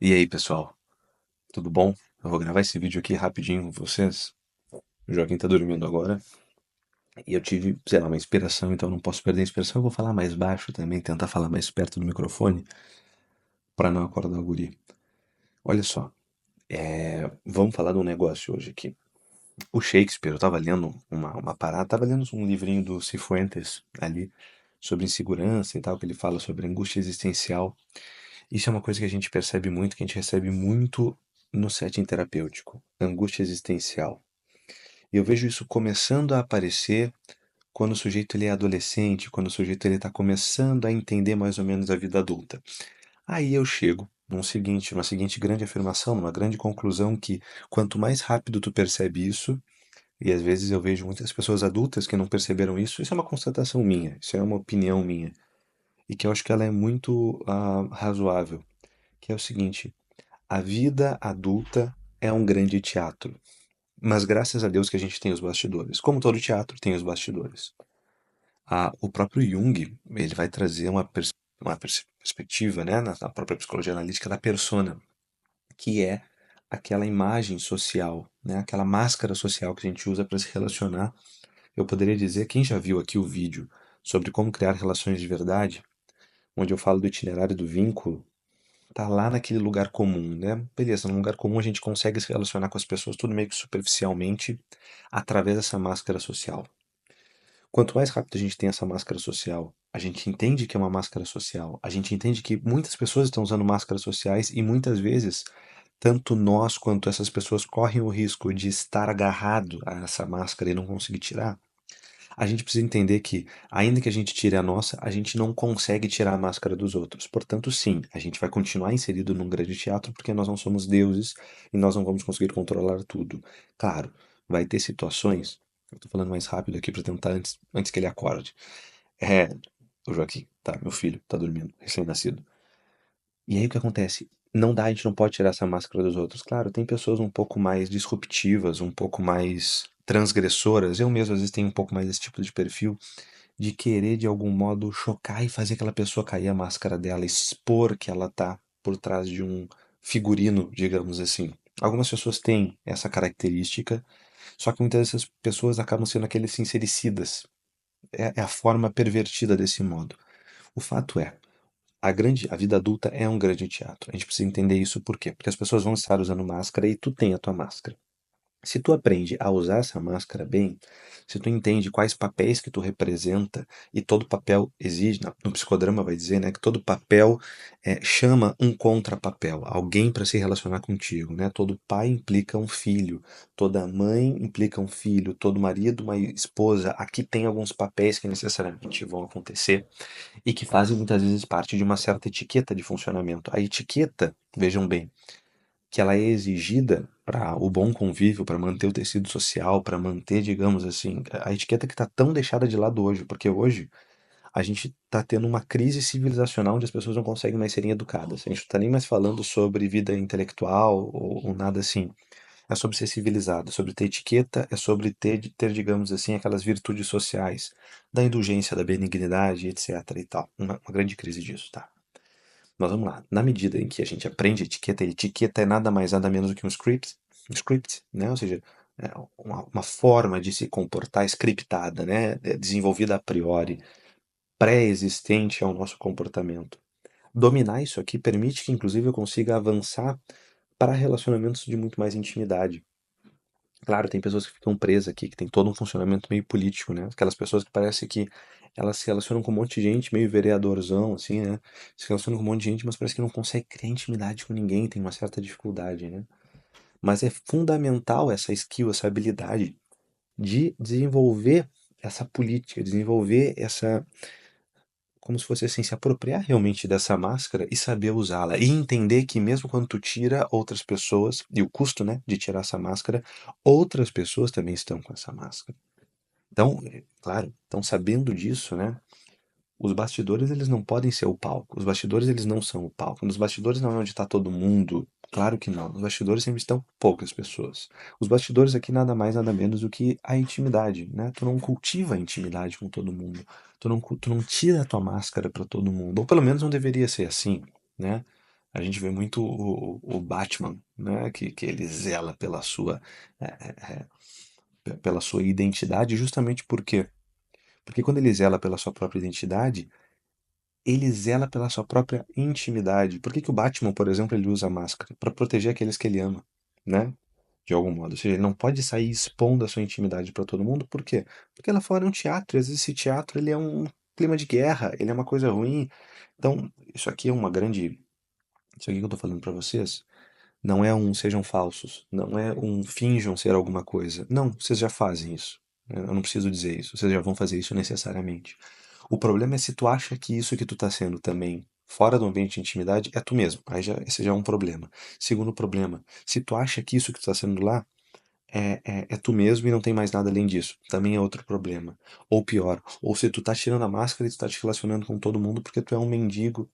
E aí, pessoal, tudo bom? Eu vou gravar esse vídeo aqui rapidinho com vocês. O Joaquim tá dormindo agora e eu tive, sei lá, uma inspiração, então eu não posso perder a inspiração. Eu vou falar mais baixo também, tentar falar mais perto do microfone para não acordar o guri. Olha só, vamos falar de um negócio hoje aqui. O Shakespeare, eu tava lendo uma parada, tava lendo um livrinho do Cifuentes ali sobre insegurança e tal, que ele fala sobre angústia existencial. Isso é uma coisa que a gente percebe muito, que a gente recebe muito no setting terapêutico. Angústia existencial. E eu vejo isso começando a aparecer quando o sujeito ele é adolescente, quando o sujeito ele está começando a entender mais ou menos a vida adulta. Aí eu chego numa seguinte grande afirmação, numa grande conclusão que quanto mais rápido tu percebe isso, e às vezes eu vejo muitas pessoas adultas que não perceberam isso é uma constatação minha, isso é uma opinião minha, e que eu acho que ela é muito razoável, que é o seguinte, a vida adulta é um grande teatro. Mas graças a Deus que a gente tem os bastidores. Como todo teatro tem os bastidores. O próprio Jung, ele vai trazer uma perspectiva, né, na própria psicologia analítica da persona, que é aquela imagem social, né, aquela máscara social que a gente usa para se relacionar. Eu poderia dizer, quem já viu aqui o vídeo sobre como criar relações de verdade, onde eu falo do itinerário do vínculo, tá lá naquele lugar comum, né? Beleza, no lugar comum a gente consegue se relacionar com as pessoas tudo meio que superficialmente através dessa máscara social. Quanto mais rápido a gente tem essa máscara social, a gente entende que é uma máscara social, a gente entende que muitas pessoas estão usando máscaras sociais e muitas vezes tanto nós quanto essas pessoas correm o risco de estar agarrado a essa máscara e não conseguir tirar. A gente precisa entender que, ainda que a gente tire a nossa, a gente não consegue tirar a máscara dos outros. Portanto, sim, a gente vai continuar inserido num grande teatro porque nós não somos deuses e nós não vamos conseguir controlar tudo. Claro, vai ter situações. Eu tô falando mais rápido aqui para tentar antes que ele acorde. É, o Joaquim, tá, meu filho, tá dormindo, recém-nascido. E aí o que acontece? Não dá, a gente não pode tirar essa máscara dos outros. Claro, tem pessoas um pouco mais disruptivas, um pouco mais transgressoras. Eu mesmo às vezes tenho um pouco mais desse tipo de perfil de querer de algum modo chocar e fazer aquela pessoa cair a máscara dela, expor que ela tá por trás de um figurino, digamos assim. Algumas pessoas têm essa característica, só que muitas dessas pessoas acabam sendo aqueles sincericidas. É a forma pervertida desse modo. O fato é, a vida adulta é um grande teatro. A gente precisa entender isso por quê? Porque as pessoas vão estar usando máscara e tu tem a tua máscara. Se tu aprende a usar essa máscara bem, se tu entende quais papéis que tu representa, e todo papel exige, no psicodrama vai dizer, né, que todo papel chama um contrapapel, alguém para se relacionar contigo, né? Todo pai implica um filho, toda mãe implica um filho, todo marido uma esposa. Aqui tem alguns papéis que necessariamente vão acontecer e que fazem muitas vezes parte de uma certa etiqueta de funcionamento. A etiqueta, vejam bem, que ela é exigida para o bom convívio, para manter o tecido social, para manter, digamos assim, a etiqueta que está tão deixada de lado hoje, porque hoje a gente está tendo uma crise civilizacional onde as pessoas não conseguem mais serem educadas. A gente não está nem mais falando sobre vida intelectual ou nada assim. É sobre ser civilizado, é sobre ter etiqueta, é sobre ter, digamos assim, aquelas virtudes sociais, da indulgência, da benignidade, etc. e tal. Uma grande crise disso, tá? Mas vamos lá. Na medida em que a gente aprende etiqueta, e etiqueta é nada mais nada menos do que um script, né? Ou seja, é uma forma de se comportar scriptada, né? Desenvolvida a priori, pré-existente ao nosso comportamento. Dominar isso aqui permite que, inclusive, eu consiga avançar para relacionamentos de muito mais intimidade. Claro, tem pessoas que ficam presas aqui, que tem todo um funcionamento meio político, né? Aquelas pessoas que parece que elas se relacionam com um monte de gente, meio vereadorzão, assim, né? Se relacionam com um monte de gente, mas parece que não consegue criar intimidade com ninguém, tem uma certa dificuldade, né? Mas é fundamental essa skill, essa habilidade de desenvolver essa política, desenvolver essa, como se fosse assim, se apropriar realmente dessa máscara e saber usá-la. E entender que mesmo quando tu tira outras pessoas, e o custo, né, de tirar essa máscara, outras pessoas também estão com essa máscara. Então, claro, então sabendo disso, né, os bastidores eles não podem ser o palco. Os bastidores eles não são o palco. Nos bastidores não é onde está todo mundo. Claro que não. Nos bastidores sempre estão poucas pessoas. Os bastidores aqui nada mais nada menos do que a intimidade, né? Tu não cultiva a intimidade com todo mundo. Tu não tira a tua máscara para todo mundo. Ou pelo menos não deveria ser assim, né? A gente vê muito o Batman, né? Que ele zela pela sua, é, é, pela sua identidade, justamente por quê? Porque quando ele zela pela sua própria identidade, ele zela pela sua própria intimidade. Por que que o Batman, por exemplo, ele usa máscara? Para proteger aqueles que ele ama, né? De algum modo. Ou seja, ele não pode sair expondo a sua intimidade para todo mundo. Por quê? Porque lá fora é um teatro, e às vezes esse teatro ele é um clima de guerra, ele é uma coisa ruim. Então, isso aqui é uma grande. Isso aqui que eu tô falando para vocês não é um sejam falsos, não é um finjam ser alguma coisa. Não, vocês já fazem isso. Eu não preciso dizer isso, vocês já vão fazer isso necessariamente. O problema é se tu acha que isso que tu tá sendo também fora do ambiente de intimidade é tu mesmo. Aí já, esse já é um problema. Segundo problema, se tu acha que isso que tu tá sendo lá é tu mesmo e não tem mais nada além disso. Também é outro problema. Ou pior, ou se tu tá tirando a máscara e tu tá te relacionando com todo mundo porque tu é um mendigo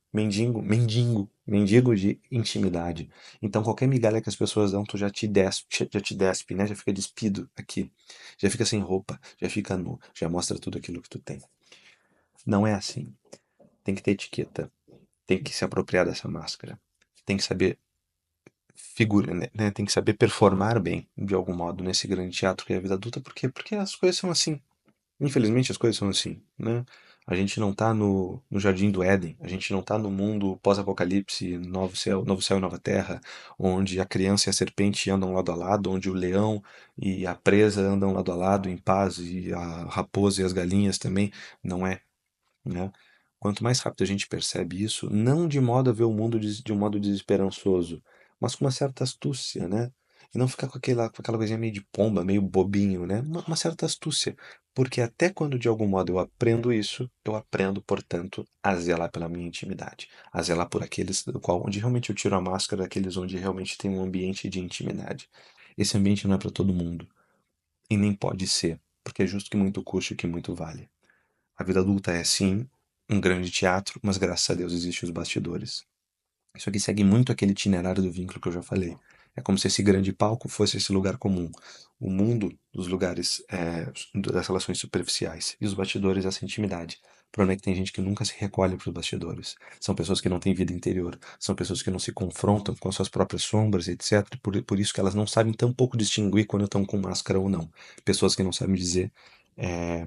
de intimidade. Então qualquer migalha que as pessoas dão, tu já te despe, né? Já fica despido aqui. Já fica sem roupa, já fica nu, já mostra tudo aquilo que tu tem. Não é assim. Tem que ter etiqueta, tem que se apropriar dessa máscara. Tem que saber figura, né? Tem que saber performar bem, de algum modo, nesse grande teatro que é a vida adulta, por quê? Porque as coisas são assim. Infelizmente as coisas são assim, né? A gente não tá no Jardim do Éden, a gente não tá no mundo pós-apocalipse, novo céu e nova terra, onde a criança e a serpente andam lado a lado, onde o leão e a presa andam lado a lado em paz e a raposa e as galinhas também. Não é, né? Quanto mais rápido a gente percebe isso, não de modo a ver o mundo de um modo desesperançoso, mas com uma certa astúcia, né? E não ficar com aquela coisinha meio de pomba, meio bobinho, né? Uma certa astúcia. Porque até quando de algum modo eu aprendo isso, eu aprendo, portanto, a zelar pela minha intimidade. A zelar por aqueles do qual, onde realmente eu tiro a máscara, daqueles onde realmente tem um ambiente de intimidade. Esse ambiente não é para todo mundo. E nem pode ser, porque é justo que muito custe o que muito vale. A vida adulta é sim um grande teatro, mas graças a Deus existem os bastidores. Isso aqui segue muito aquele itinerário do vínculo que eu já falei. É como se esse grande palco fosse esse lugar comum, o mundo dos lugares, das relações superficiais, e os bastidores essa intimidade. O problema é que tem gente que nunca se recolhe para os bastidores. São pessoas que não têm vida interior, são pessoas que não se confrontam com as suas próprias sombras, etc. Por isso que elas não sabem tão pouco distinguir quando estão com máscara ou não. Pessoas que não sabem dizer é,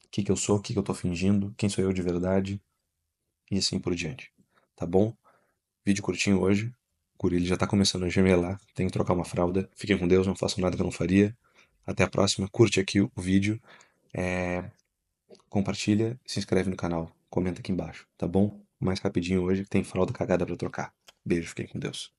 o que que eu sou, o que que eu tô fingindo, quem sou eu de verdade e assim por diante. Tá bom? Vídeo curtinho hoje. O guri ele já tá começando a gemelar, tem que trocar uma fralda. Fiquem com Deus, não façam nada que eu não faria. Até a próxima. Curte aqui o vídeo, é, compartilha, se inscreve no canal, comenta aqui embaixo, tá bom? Mais rapidinho hoje que tem fralda cagada pra trocar. Beijo, fiquem com Deus.